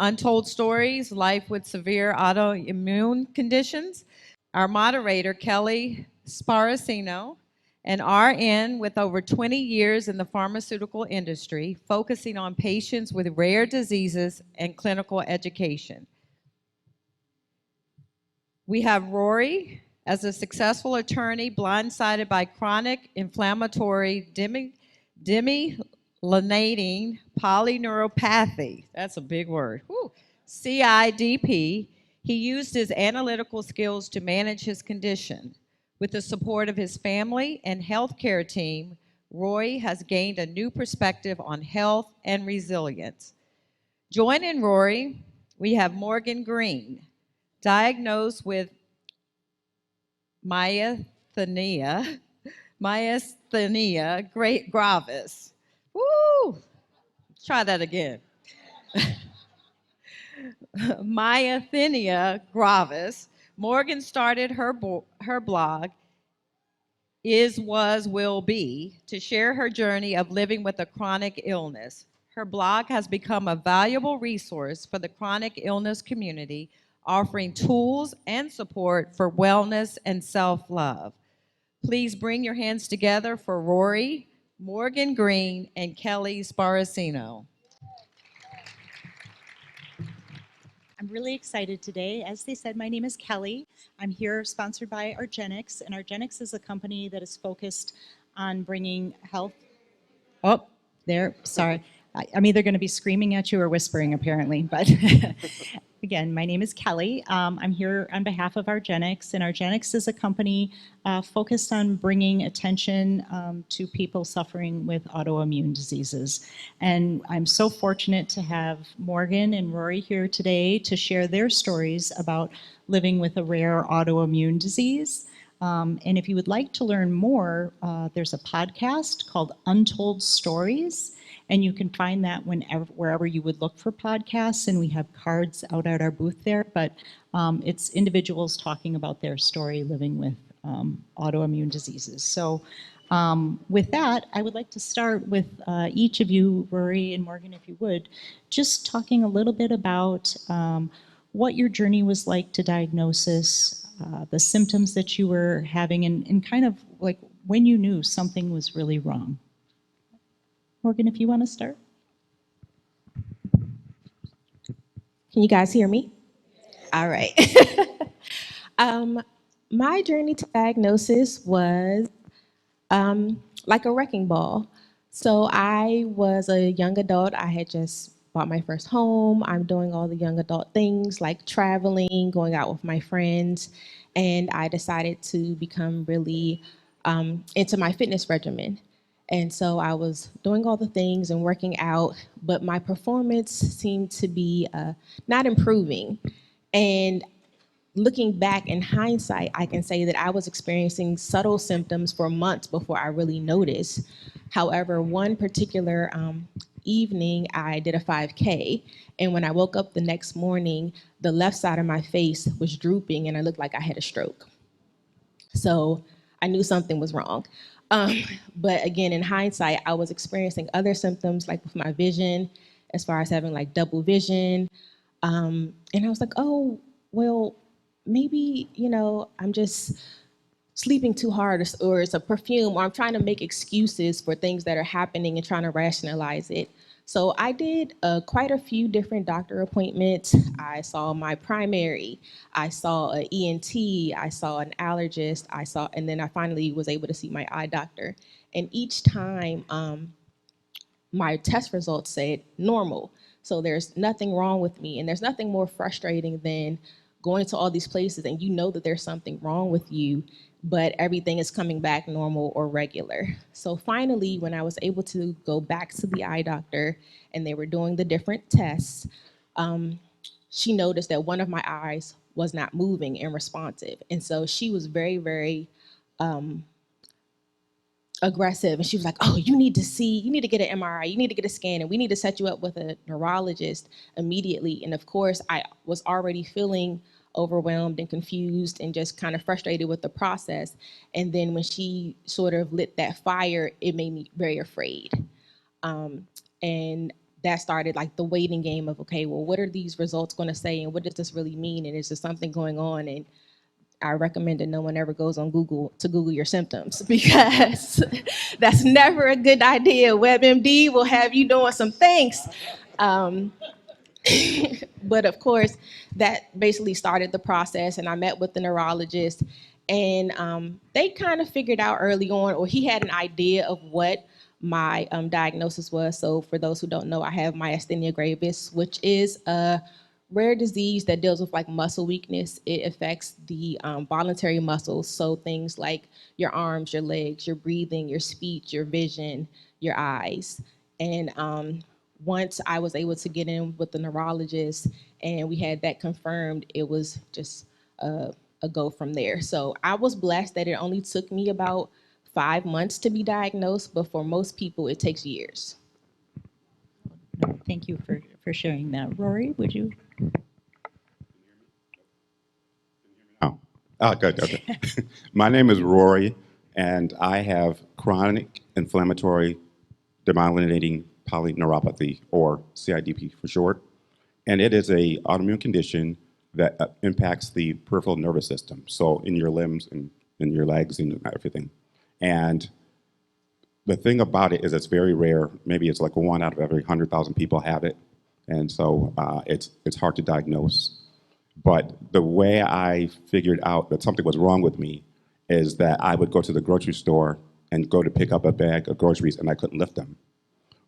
Untold Stories, Life with Severe Autoimmune Conditions. Our moderator, Kelly Sparacino, an RN with over 20 years in the pharmaceutical industry, focusing on patients with rare diseases and clinical education. We have Rory, as a successful attorney blindsided by chronic inflammatory demyelinating polyneuropathy. That's a big word. Whew. CIDP. He used his analytical skills to manage his condition. With the support of his family and healthcare team, Roy has gained a new perspective on health and resilience. Joining Rory, we have Morgan Green, diagnosed with myasthenia gravis. Woo! Try that again. Myasthenia gravis. Morgan started her blog, Is, Was, Will Be, to share her journey of living with a chronic illness. Her blog has become a valuable resource for the chronic illness community, offering tools and support for wellness and self-love. Please bring your hands together for Rory, Morgan Green, and Kelly Sparacino. I'm really excited today. As they said, my name is Kelly. I'm here sponsored by argenx, and argenx is a company that is focused on bringing health. Oh, there, sorry. I'm either going to be screaming at you or whispering, apparently, but again, my name is Kelly. I'm here on behalf of argenx, and argenx is a company focused on bringing attention to people suffering with autoimmune diseases. And I'm so fortunate to have Morgan and Rory here today to share their stories about living with a rare autoimmune disease. And if you would like to learn more, there's a podcast called Untold Stories, and you can find that wherever you would look for podcasts, and we have cards out at our booth there, but it's individuals talking about their story living with autoimmune diseases. So with that, I would like to start with each of you, Rory and Morgan, if you would, just talking a little bit about what your journey was like to diagnosis, the symptoms that you were having, and kind of like when you knew something was really wrong. Morgan, if you want to start. Can you guys hear me? All right. My journey to diagnosis was like a wrecking ball. So I was a young adult. I had just bought my first home. I'm doing all the young adult things like traveling, going out with my friends, and I decided to become really into my fitness regimen. And so I was doing all the things and working out, but my performance seemed to be not improving. And looking back in hindsight, I can say that I was experiencing subtle symptoms for months before I really noticed. However, one particular evening, I did a 5K. And when I woke up the next morning, the left side of my face was drooping and I looked like I had a stroke. So I knew something was wrong. But again, in hindsight, I was experiencing other symptoms like with my vision, as far as having like double vision. And I was like, oh, well, maybe, I'm just sleeping too hard, or it's a perfume, or I'm trying to make excuses for things that are happening and trying to rationalize it. So I did quite a few different doctor appointments. I saw my primary, I saw an ENT, I saw an allergist, and then I finally was able to see my eye doctor. And each time, my test results said normal. So there's nothing wrong with me. And there's nothing more frustrating than going to all these places and you know that there's something wrong with you, but everything is coming back normal or regular. So finally, when I was able to go back to the eye doctor and they were doing the different tests, she noticed that one of my eyes was not moving and responsive. And so she was very, very aggressive, and she was like, oh, you need to get an MRI, you need to get a scan, and we need to set you up with a neurologist immediately. And of course, I was already feeling overwhelmed and confused and just kind of frustrated with the process. And then when she sort of lit that fire, it made me very afraid. And that started like the waiting game of, okay, well, what are these results going to say, and what does this really mean, and is there something going on? And I recommend that no one ever goes on Google to Google your symptoms, because that's never a good idea. WebMD will have you doing some things. Um, but of course, that basically started the process, and I met with the neurologist, and they kind of figured out early on, or he had an idea of what my diagnosis was. So for those who don't know, I have myasthenia gravis, which is a rare disease that deals with like muscle weakness. It affects the voluntary muscles, so things like your arms, your legs, your breathing, your speech, your vision, your eyes. And once I was able to get in with the neurologist and we had that confirmed, it was just a go from there. So I was blessed that it only took me about 5 months to be diagnosed, but for most people, it takes years. No, thank you for sharing that. Rory, would you? Good. Okay. My name is Rory, and I have chronic inflammatory demyelinating polyneuropathy, or CIDP for short. And it is a autoimmune condition that impacts the peripheral nervous system, so in your limbs and in your legs and everything. And the thing about it is it's very rare. Maybe it's like 1 out of every 100,000 people have it. And so it's hard to diagnose. But the way I figured out that something was wrong with me is that I would go to the grocery store and go to pick up a bag of groceries and I couldn't lift them.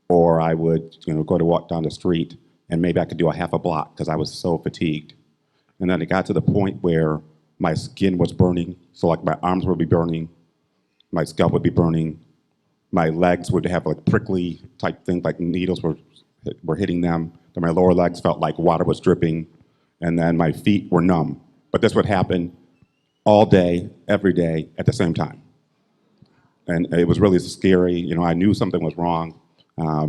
Or I would go to walk down the street and maybe I could do a half a block because I was so fatigued. And then it got to the point where my skin was burning. So like my arms would be burning, my scalp would be burning, my legs would have like prickly type thing, like needles were hitting them. Then my lower legs felt like water was dripping. And then my feet were numb. But this would happen all day, every day, at the same time. And it was really scary. I knew something was wrong.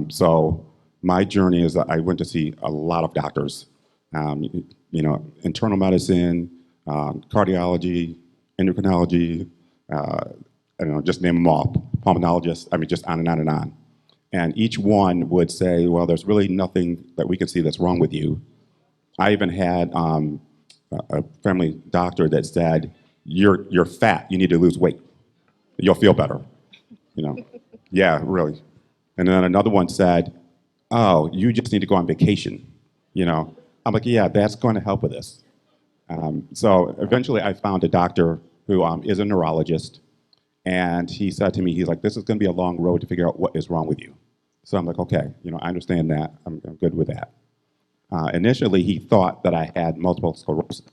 So my journey is that I went to see a lot of doctors. Internal medicine, cardiology, endocrinology, just name them all, pulmonologists, just on and on and on. And each one would say, well, there's really nothing that we can see that's wrong with you. I even had a family doctor that said, you're fat, you need to lose weight. You'll feel better. Yeah, really. And then another one said, oh, you just need to go on vacation. I'm like, yeah, that's going to help with this. So eventually I found a doctor who is a neurologist. And he said to me, he's like, this is going to be a long road to figure out what is wrong with you. So I'm like, okay, I understand that. I'm good with that. Initially, he thought that I had multiple sclerosis.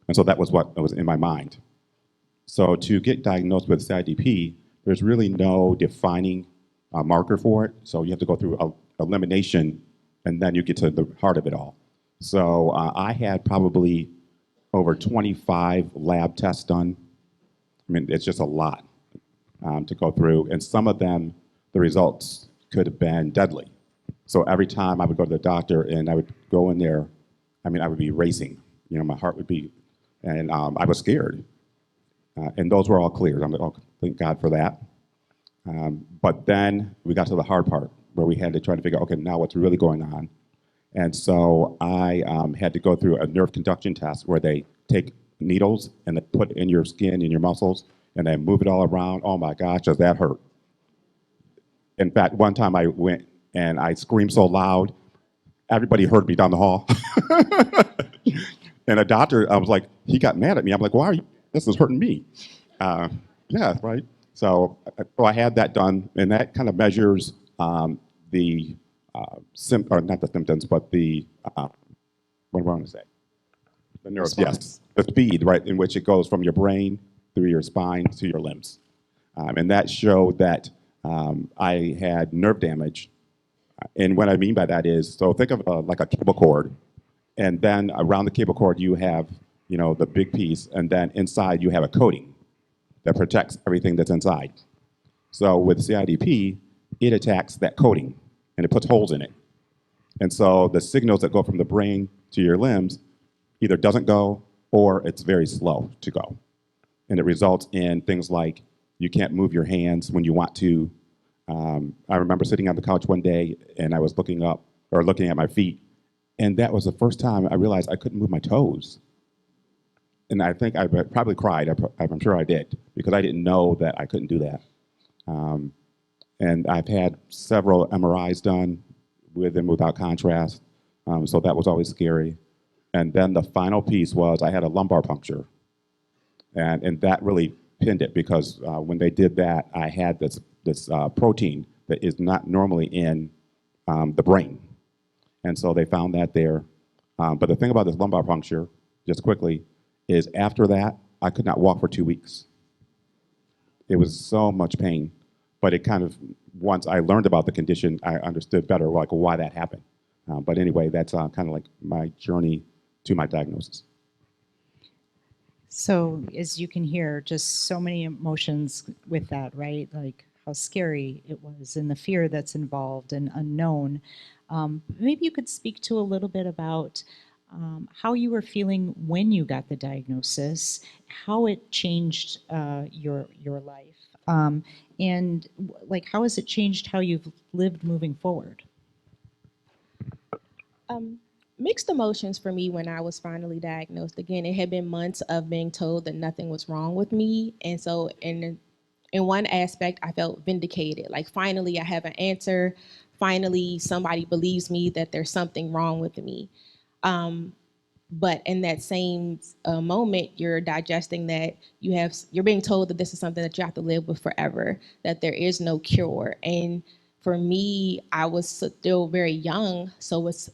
And so that was what was in my mind. So to get diagnosed with CIDP, there's really no defining marker for it. So you have to go through elimination, and then you get to the heart of it all. So I had probably over 25 lab tests done. It's just a lot to go through. And some of them, the results could have been deadly. So every time I would go to the doctor and I would go in there, I would be racing. My heart would be, and I was scared. And those were all cleared. I'm like, oh, thank God for that. But then we got to the hard part where we had to try to figure out, okay, now what's really going on? And so I had to go through a nerve conduction test where they take needles and they put it in your skin and your muscles and they move it all around. Oh my gosh, does that hurt? In fact, one time I went and I screamed so loud, everybody heard me down the hall. And a doctor, I was like, he got mad at me. I'm like, why are you, this is hurting me. Yeah, right. So I had that done, and that kind of measures the, or not the symptoms, but the, what do I want to say? The nerves, yes. The speed, right, in which it goes from your brain through your spine to your limbs. And that showed that I had nerve damage. And what I mean by that is, so think of like a cable cord, and then around the cable cord you have, the big piece, and then inside you have a coating that protects everything that's inside. So with CIDP, it attacks that coating, and it puts holes in it. And so the signals that go from the brain to your limbs either doesn't go, or it's very slow to go. And it results in things like you can't move your hands when you want to. I remember sitting on the couch one day and I was looking up or looking at my feet. And that was the first time I realized I couldn't move my toes. And I think I probably cried. I'm sure I did, because I didn't know that I couldn't do that. And I've had several MRIs done with and without contrast. So that was always scary. And then the final piece was I had a lumbar puncture. And that really pinned it, because when they did that, I had this protein that is not normally in the brain. And so they found that there. But the thing about this lumbar puncture, just quickly, is after that, I could not walk for 2 weeks. It was so much pain. But it kind of, once I learned about the condition, I understood better like why that happened. But anyway, that's kind of like my journey to my diagnosis. So as you can hear, just so many emotions with that, right? Like how scary it was and the fear that's involved and unknown. Maybe you could speak to a little bit about how you were feeling when you got the diagnosis, how it changed your life, and like how has it changed how you've lived moving forward? Mixed emotions for me when I was finally diagnosed. Again, it had been months of being told that nothing was wrong with me. And so in one aspect, I felt vindicated. Like finally I have an answer. Finally, somebody believes me that there's something wrong with me. But in that same moment, you're digesting that you're being told that this is something that you have to live with forever, that there is no cure. And for me, I was still very young. So it's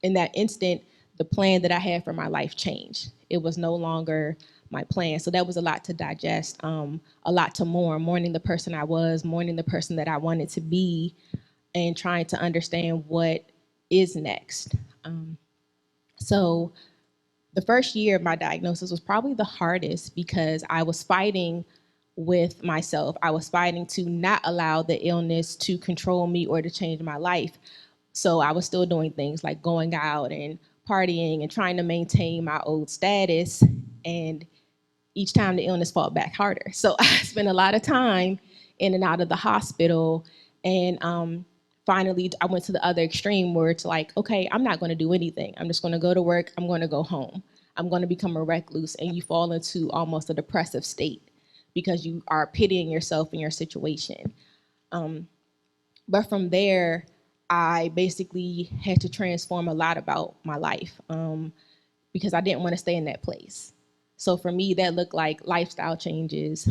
in that instant, the plan that I had for my life changed. It was no longer my plan. So that was a lot to digest, a lot to mourning the person I was, mourning the person that I wanted to be, and trying to understand what is next. So the first year of my diagnosis was probably the hardest, because I was fighting with myself. I was fighting to not allow the illness to control me or to change my life. So I was still doing things like going out and partying and trying to maintain my old status. And each time the illness fought back harder. So I spent a lot of time in and out of the hospital. And finally, I went to the other extreme where it's like, okay, I'm not going to do anything. I'm just going to go to work. I'm going to go home. I'm going to become a recluse. And you fall into almost a depressive state because you are pitying yourself and your situation. But from there, I basically had to transform a lot about my life because I didn't want to stay in that place. So for me, that looked like lifestyle changes,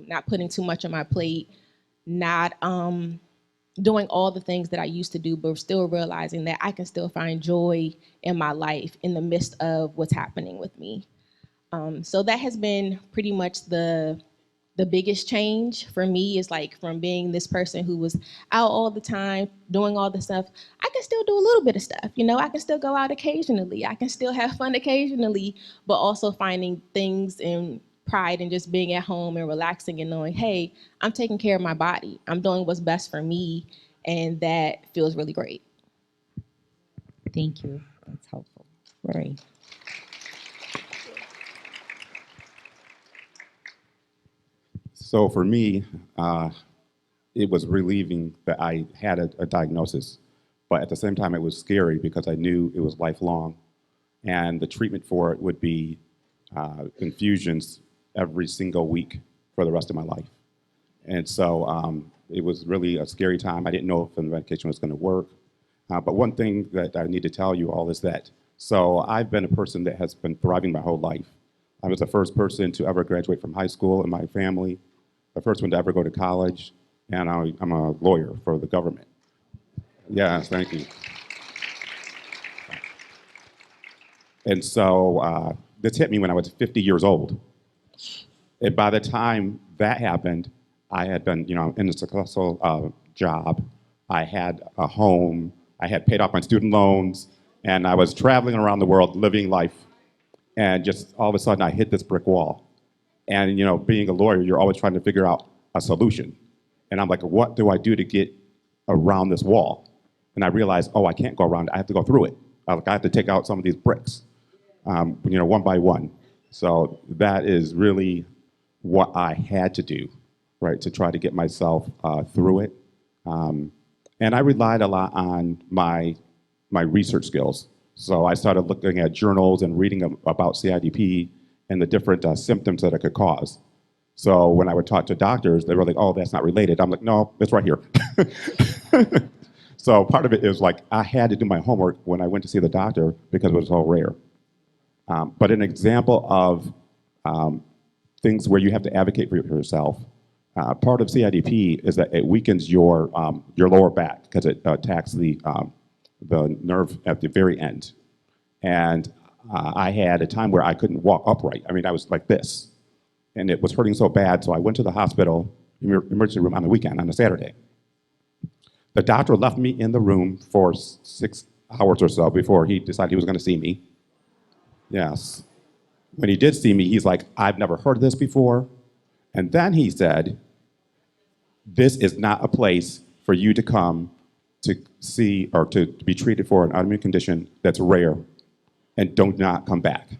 not putting too much on my plate, not doing all the things that I used to do, but still realizing that I can still find joy in my life in the midst of what's happening with me. So that has been pretty much the biggest change for me, is like from being this person who was out all the time, doing all the stuff, I can still do a little bit of stuff. You know, I can still go out occasionally. I can still have fun occasionally, but also finding things in pride and just being at home and relaxing and knowing, hey, I'm taking care of my body. I'm doing what's best for me. And that feels really great. Thank you. That's helpful. Rory. So for me, it was relieving that I had a diagnosis, but at the same time, it was scary because I knew it was lifelong, and the treatment for it would be infusions every single week for the rest of my life. And so it was really a scary time. I didn't know if the medication was going to work. But one thing that I need to tell you all is that, so I've been a person that has been thriving my whole life. I was the first person to ever graduate from high school in my family, the first one to ever go to college, and I'm a lawyer for the government. Yes, thank you. And so this hit me when I was 50 years old. And by the time that happened, I had been, in a successful job. I had a home. I had paid off my student loans, and I was traveling around the world, living life. And just all of a sudden, I hit this brick wall. And being a lawyer, you're always trying to figure out a solution. And I'm like, what do I do to get around this wall? And I realized, I can't go around it. I have to go through it. I have to take out some of these bricks, one by one. So that is really what I had to do, right, to try to get myself through it. And I relied a lot on my my research skills. So I started looking at journals and reading about CIDP and the different symptoms that it could cause. So when I would talk to doctors, they were like, "Oh, that's not related." I'm like, "No, it's right here." So part of it is like I had to do my homework when I went to see the doctor because it was so rare. But an example of things where you have to advocate for yourself. Part of CIDP is that it weakens your lower back because it attacks the nerve at the very end. And I had a time where I couldn't walk upright. I mean, I was like this, and it was hurting so bad. So I went to the hospital emergency room on the weekend on a Saturday. The doctor left me in the room for 6 hours or so before he decided he was going to see me. Yes. When he did see me, he's like, "I've never heard of this before." And then he said, "This is not a place for you to come to see or to be treated for an autoimmune condition that's rare, and do not come back."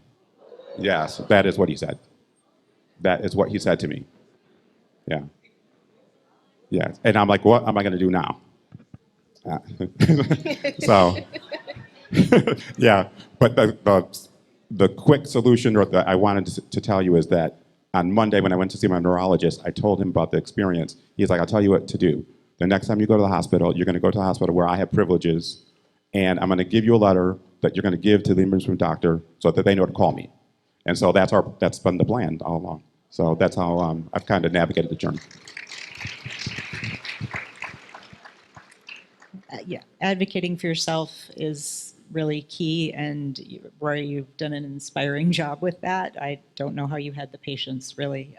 Yes, that is what he said. That is what he said to me. Yeah. Yeah. And I'm like, what am I going to do now? So, yeah. But the quick solution, or I wanted to tell you, is that on Monday when I went to see my neurologist, I told him about the experience. He's like, "I'll tell you what to do. The next time you go to the hospital, you're going to go to the hospital where I have privileges, and I'm going to give you a letter that you're going to give to the emergency room doctor so that they know to call me." And so that's been the plan all along. So that's how I've kind of navigated the journey. Yeah, advocating for yourself is really key, and Rory, you've done an inspiring job with that. I don't know how you had the patience, really.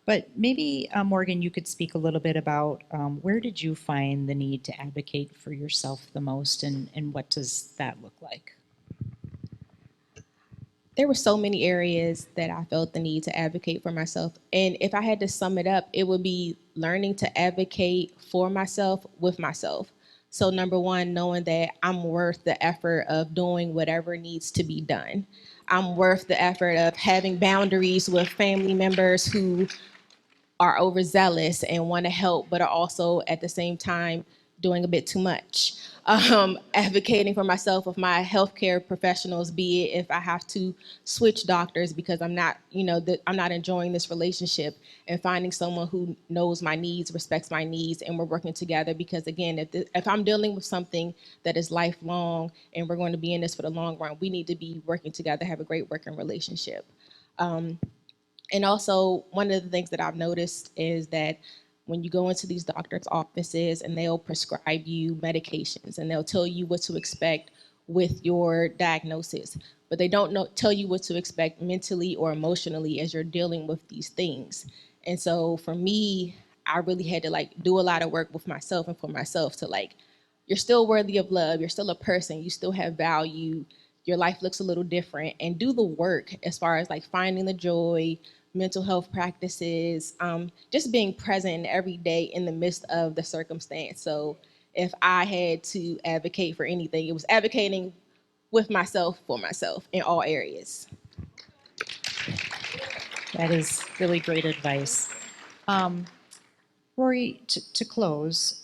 But maybe, Morgan, you could speak a little bit about where did you find the need to advocate for yourself the most, and what does that look like? There were so many areas that I felt the need to advocate for myself. And if I had to sum it up, it would be learning to advocate for myself with myself. So number one, knowing that I'm worth the effort of doing whatever needs to be done. I'm worth the effort of having boundaries with family members who are overzealous and want to help, but are also at the same time doing a bit too much. Advocating for myself with my healthcare professionals, be it if I have to switch doctors because I'm not, I'm not enjoying this relationship, and finding someone who knows my needs, respects my needs, and we're working together. Because again, if I'm dealing with something that is lifelong and we're going to be in this for the long run, we need to be working together, have a great working relationship. And also, one of the things that I've noticed is that when you go into these doctors' offices and they'll prescribe you medications and they'll tell you what to expect with your diagnosis, but they don't tell you what to expect mentally or emotionally as you're dealing with these things. And so for me, I really had to do a lot of work with myself and for myself to you're still worthy of love, you're still a person, you still have value, your life looks a little different, and do the work as far as finding the joy, mental health practices, just being present every day in the midst of the circumstance. So if I had to advocate for anything, it was advocating with myself for myself in all areas. That is really great advice. Rory, to close,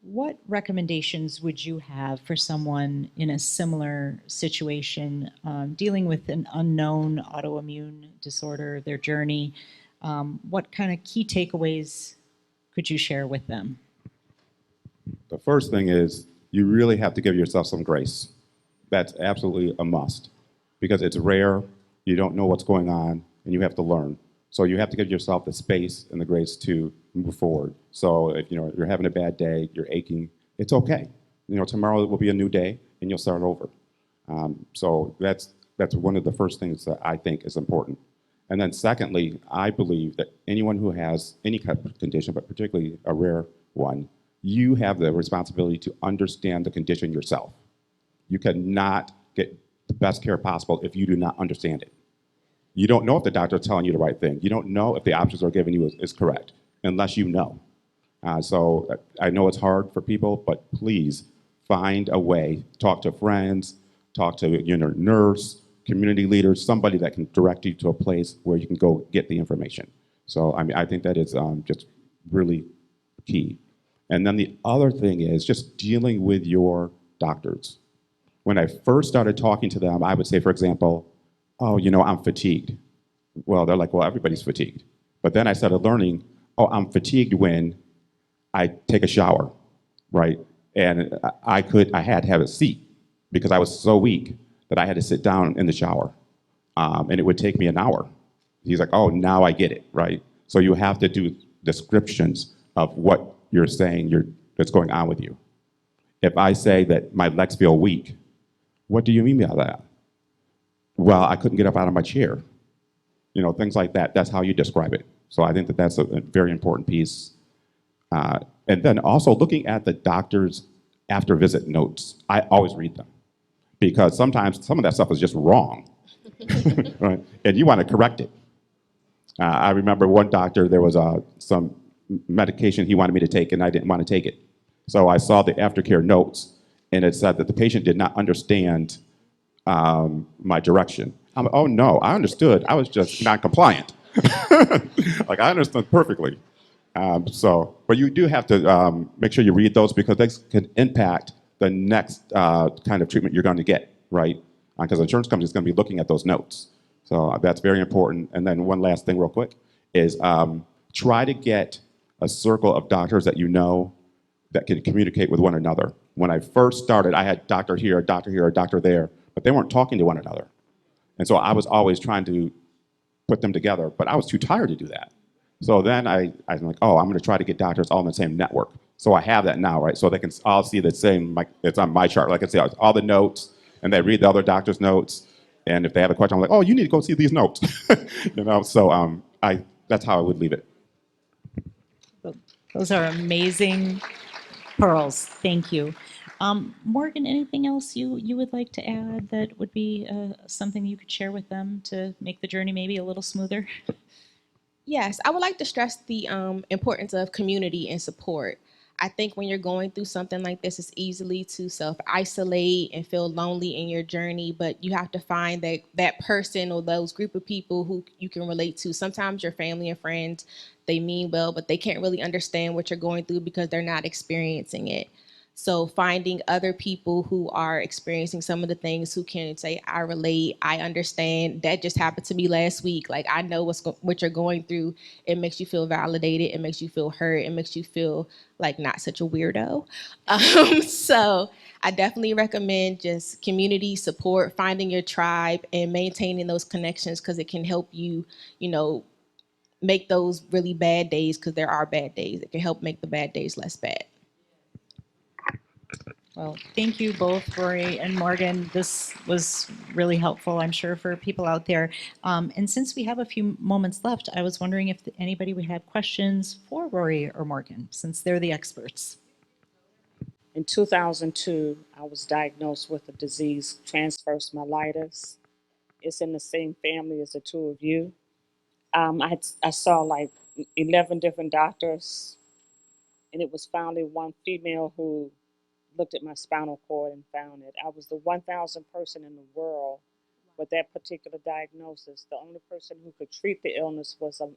what recommendations would you have for someone in a similar situation, dealing with an unknown autoimmune disorder, their journey? What kind of key takeaways could you share with them? The first thing is you really have to give yourself some grace. That's absolutely a must because it's rare, you don't know what's going on, and you have to learn. So you have to give yourself the space and the grace to move forward. So if you're having a bad day, you're aching, it's okay. Tomorrow will be a new day and you'll start over. So that's one of the first things that I think is important. And then secondly, I believe that anyone who has any kind of condition, but particularly a rare one, you have the responsibility to understand the condition yourself. You cannot get the best care possible if you do not understand it. You don't know if the doctor is telling you the right thing. You don't know if the options they're giving you is correct unless you know. So I know it's hard for people, but please find a way. Talk to friends, talk to your nurse, community leaders, somebody that can direct you to a place where you can go get the information. So I think that is just really key. And then the other thing is just dealing with your doctors. When I first started talking to them, I would say, for example, oh, I'm fatigued. Well, they're like, well, everybody's fatigued. But then I started learning, oh, I'm fatigued when I take a shower, right? And I had to have a seat because I was so weak that I had to sit down in the shower. And it would take me an hour. He's like, oh, now I get it, right? So you have to do descriptions of what you're saying that's going on with you. If I say that my legs feel weak, what do you mean by that? Well, I couldn't get up out of my chair. Things like that. That's how you describe it. So I think that that's a very important piece. And then also looking at the doctor's after visit notes. I always read them because sometimes some of that stuff is just wrong, right? And you want to correct it. I remember one doctor, there was some medication he wanted me to take and I didn't want to take it. So I saw the aftercare notes and it said that the patient did not understand my direction. I'm like, oh no, I understood. I was just not compliant. Like I understood perfectly. But you do have to make sure you read those because they can impact the next kind of treatment you're going to get, right? Because the insurance company is going to be looking at those notes. So that's very important. And then one last thing real quick is try to get a circle of doctors that you know that can communicate with one another. When I first started, I had doctor here, a doctor here, a doctor there, but they weren't talking to one another. And so I was always trying to put them together, but I was too tired to do that. So then I'm like, oh, I'm going to try to get doctors all in the same network. So I have that now, right? So they can all see the same, like it's on my chart. Like I can see all the notes, and they read the other doctor's notes. And if they have a question, I'm like, oh, you need to go see these notes. So that's how I would leave it. Those are amazing pearls. Thank you. Morgan, anything else you would like to add that would be something you could share with them to make the journey maybe a little smoother? Yes, I would like to stress the importance of community and support. I think when you're going through something like this, it's easily to self-isolate and feel lonely in your journey, but you have to find that person or those group of people who you can relate to. Sometimes your family and friends, they mean well, but they can't really understand what you're going through because they're not experiencing it. So finding other people who are experiencing some of the things who can say, I relate, I understand, that just happened to me last week. Like I know what you're going through. It makes you feel validated. It makes you feel heard. It makes you feel like not such a weirdo. So I definitely recommend just community support, finding your tribe and maintaining those connections because it can help you, make those really bad days, because there are bad days. It can help make the bad days less bad. Well, thank you both, Rory and Morgan. This was really helpful, I'm sure, for people out there. And since we have a few moments left, I was wondering if anybody would have questions for Rory or Morgan, since they're the experts. In 2002, I was diagnosed with a disease, transverse myelitis. It's in the same family as the two of you. I saw like 11 different doctors, and it was finally one female who looked at my spinal cord and found it. I was the 1,000th person in the world with that particular diagnosis. The only person who could treat the illness was the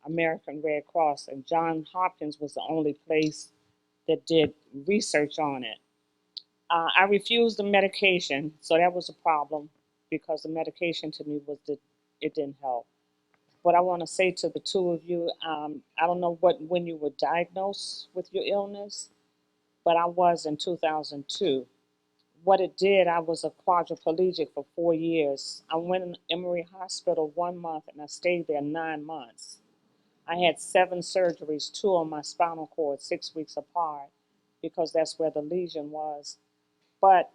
American Red Cross, and Johns Hopkins was the only place that did research on it. I refused the medication, so that was a problem because the medication to me it didn't help. What I want to say to the two of you, I don't know when you were diagnosed with your illness, but I was in 2002. What it did, I was a quadriplegic for 4 years. I went in Emory Hospital 1 month and I stayed there 9 months. I had 7 surgeries, 2 on my spinal cord, 6 weeks apart, because that's where the lesion was. But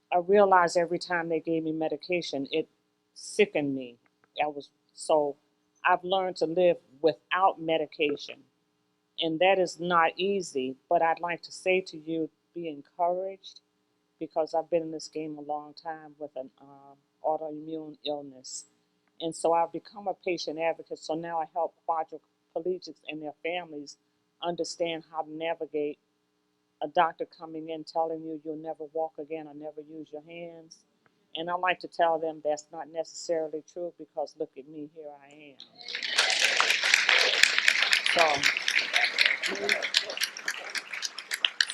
I realized every time they gave me medication, it sickened me. So I've learned to live without medication. And that is not easy, but I'd like to say to you, be encouraged, because I've been in this game a long time with an autoimmune illness. And so I've become a patient advocate. So now I help quadriplegics and their families understand how to navigate a doctor coming in telling you you'll never walk again or never use your hands. And I like to tell them that's not necessarily true, because look at me, here I am.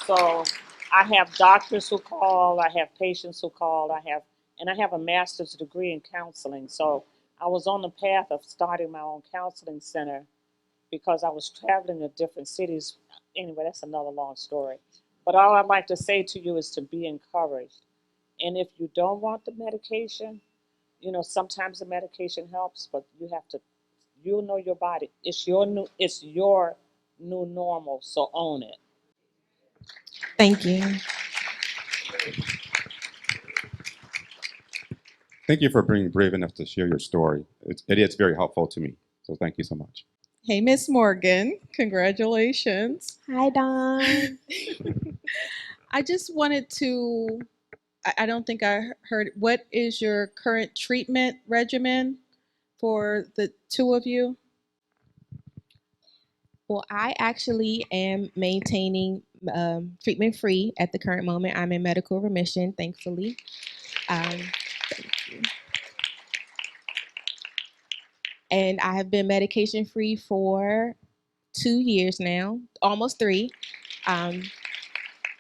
So I have doctors who call, I have patients who call, and I have a master's degree in counseling. So I was on the path of starting my own counseling center because I was traveling to different cities. Anyway, that's another long story. But all I'd like to say to you is to be encouraged. And if you don't want the medication, sometimes the medication helps, but you'll know your body. It's your new normal, so own it. Thank you. Thank you for being brave enough to share your story. It is very helpful to me. So thank you so much. Hey, Miss Morgan, congratulations. Hi, Dawn. I just wanted to, I don't think I heard, what is your current treatment regimen for the two of you? Well, I actually am maintaining treatment free at the current moment. I'm in medical remission, thankfully. Um, and I have been medication free for 2 years now, almost three. Um,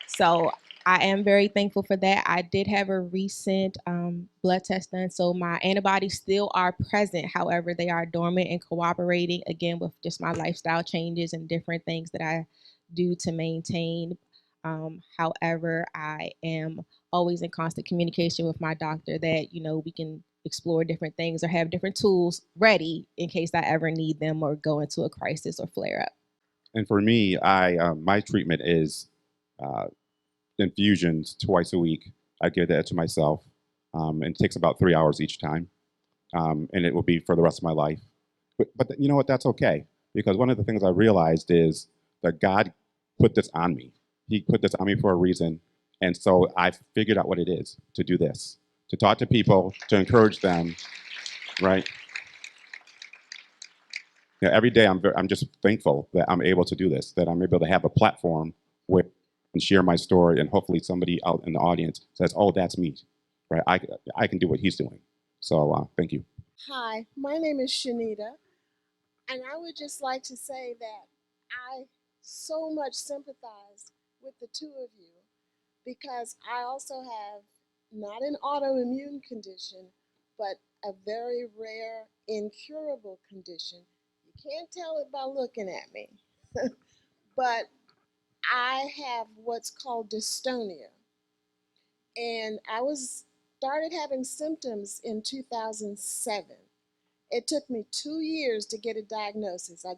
so I am very thankful for that. I did have a recent blood test done, so my antibodies still are present. However, they are dormant and cooperating again with just my lifestyle changes and different things that I do to maintain. However, I am always in constant communication with my doctor that we can explore different things or have different tools ready in case I ever need them or go into a crisis or flare up. And for me, my treatment is uh, infusions twice a week. I give that to myself. And it takes about 3 hours each time. And it will be for the rest of my life. But you know what? That's okay. Because one of the things I realized is that God put this on me. He put this on me for a reason. And so I figured out what it is to do this, to talk to people, to encourage them, right? Every day I'm just thankful that I'm able to do this, that I'm able to have a platform where and share my story, and hopefully somebody out in the audience says, "Oh, that's me, right? I can do what he's doing." So thank you. Hi, my name is Shanita, and I would just like to say that I so much sympathize with the two of you because I also have not an autoimmune condition, but a very rare, incurable condition. You can't tell it by looking at me, but I have what's called dystonia. And I was started having symptoms in 2007. It took me 2 years to get a diagnosis. I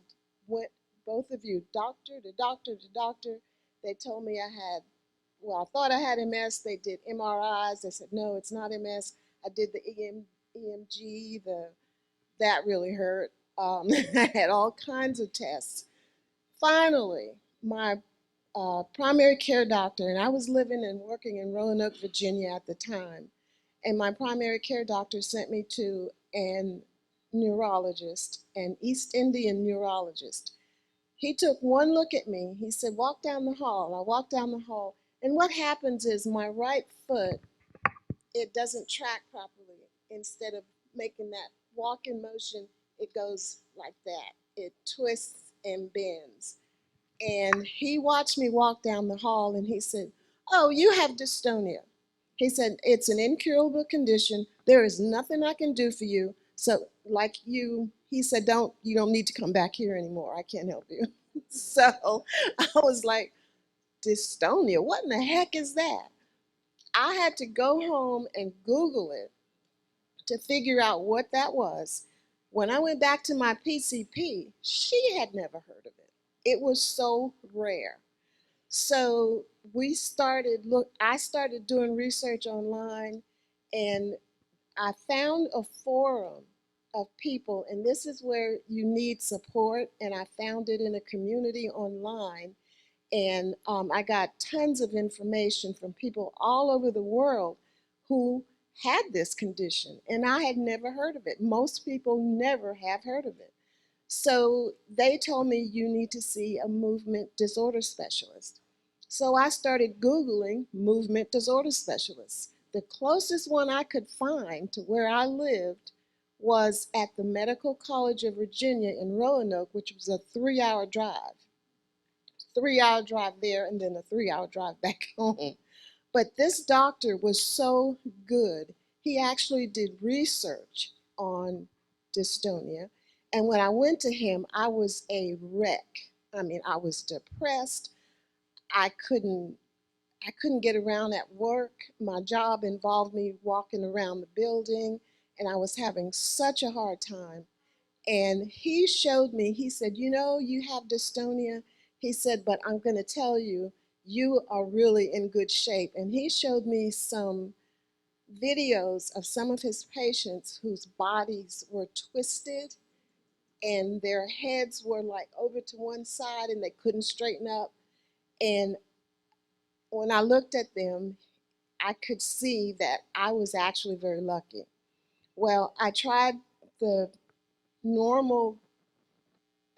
went, both of you, doctor to doctor to doctor. They told me I had, well, I thought I had MS. They did MRIs. They said, no, it's not MS. I did the EMG, that really hurt. I had all kinds of tests. Finally, my primary care doctor, and I was living and working in Roanoke, Virginia at the time, and my primary care doctor sent me to an neurologist, an East Indian neurologist. He took one look at me. He said, walk down the hall. I walked down the hall, and what happens is my right foot, it doesn't track properly. Instead of making that walking motion, it goes like that. It twists and bends. And he watched me walk down the hall and he said, oh, you have dystonia. He said, it's an incurable condition. There is nothing I can do for you. So like he said, you don't need to come back here anymore. I can't help you. So I was like, dystonia, what in the heck is that? I had to go home and Google it to figure out what that was. When I went back to my PCP, she had never heard of it. It was so rare. So I started doing research online and I found a forum of people, and this is where you need support, and I found it in a community online. And I got tons of information from people all over the world who had this condition, and I had never heard of it. Most people never have heard of it. So they told me you need to see a movement disorder specialist. So I started Googling movement disorder specialists. The closest one I could find to where I lived was at the Medical College of Virginia in Roanoke, which was a 3-hour drive. 3-hour drive there and then a 3-hour drive back home. But this doctor was so good. He actually did research on dystonia. And when I went to him, I was a wreck. I mean, I was depressed. I couldn't I couldn't get around at work. My job involved me walking around the building, and I was having such a hard time. And he showed me, he said, you know, you have dystonia. He said, but I'm going to tell you, you are really in good shape. And he showed me some videos of some of his patients whose bodies were twisted and their heads were like over to one side and they couldn't straighten up. And when I looked at them, I could see that I was actually very lucky. Well, I tried the normal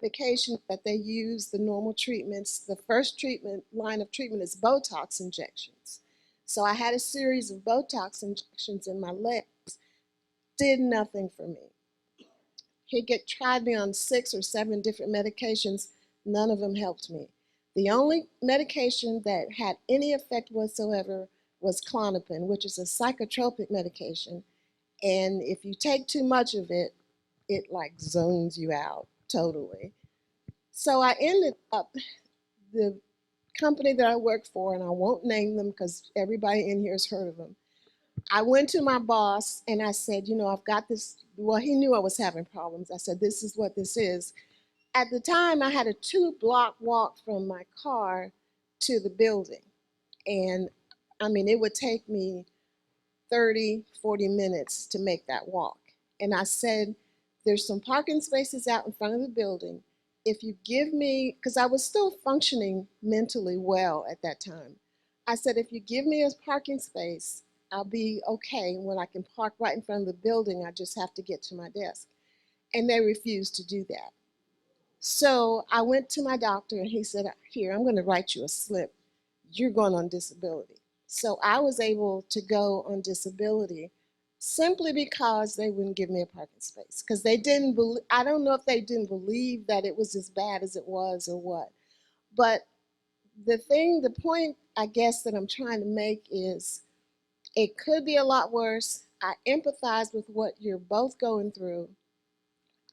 medication that they use, the normal treatments. The first treatment line of treatment is Botox injections. So I had a series of Botox injections in my legs. Did nothing for me. He tried me on 6 or 7 different medications. None of them helped me. The only medication that had any effect whatsoever was Klonopin, which is a psychotropic medication. And if you take too much of it, it like zones you out totally. So I ended up, the company that I work for, and I won't name them because everybody in here has heard of them. I went to my boss and I said, you know, I've got this. Well, he knew I was having problems. I said, this is what this is. At the time, I had a 2-block walk from my car to the building. And I mean, it would take me 30, 40 minutes to make that walk. And I said, there's some parking spaces out in front of the building. If you give me, because I was still functioning mentally well at that time, I said, if you give me a parking space, I'll be okay. When I can park right in front of the building, I just have to get to my desk. And they refused to do that. So I went to my doctor and he said, here, I'm going to write you a slip. You're going on disability. So I was able to go on disability simply because they wouldn't give me a parking space. Because they didn't believe, I don't know if they didn't believe that it was as bad as it was or what. But the point I guess that I'm trying to make is it could be a lot worse. I empathize with what you're both going through.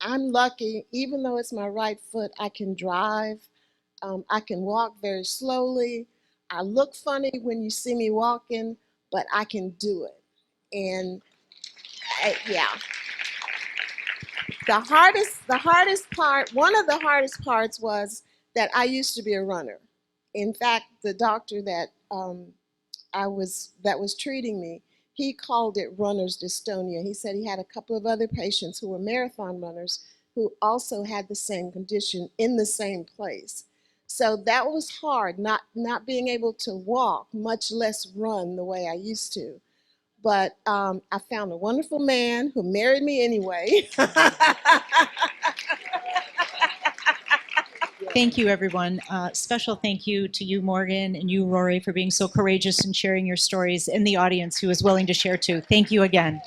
I'm lucky, even though it's my right foot, I can drive. I can walk very slowly. I look funny when you see me walking, but I can do it. And yeah, the hardest part, one of the hardest parts was that I used to be a runner. In fact, the doctor that that was treating me, he called it runner's dystonia. He said he had a couple of other patients who were marathon runners who also had the same condition in the same place. So that was hard, not being able to walk, much less run the way I used to. But I found a wonderful man who married me anyway. Thank you, everyone. Special thank you to you, Morgan, and you, Rory, for being so courageous and sharing your stories, and the audience who is willing to share too. Thank you again.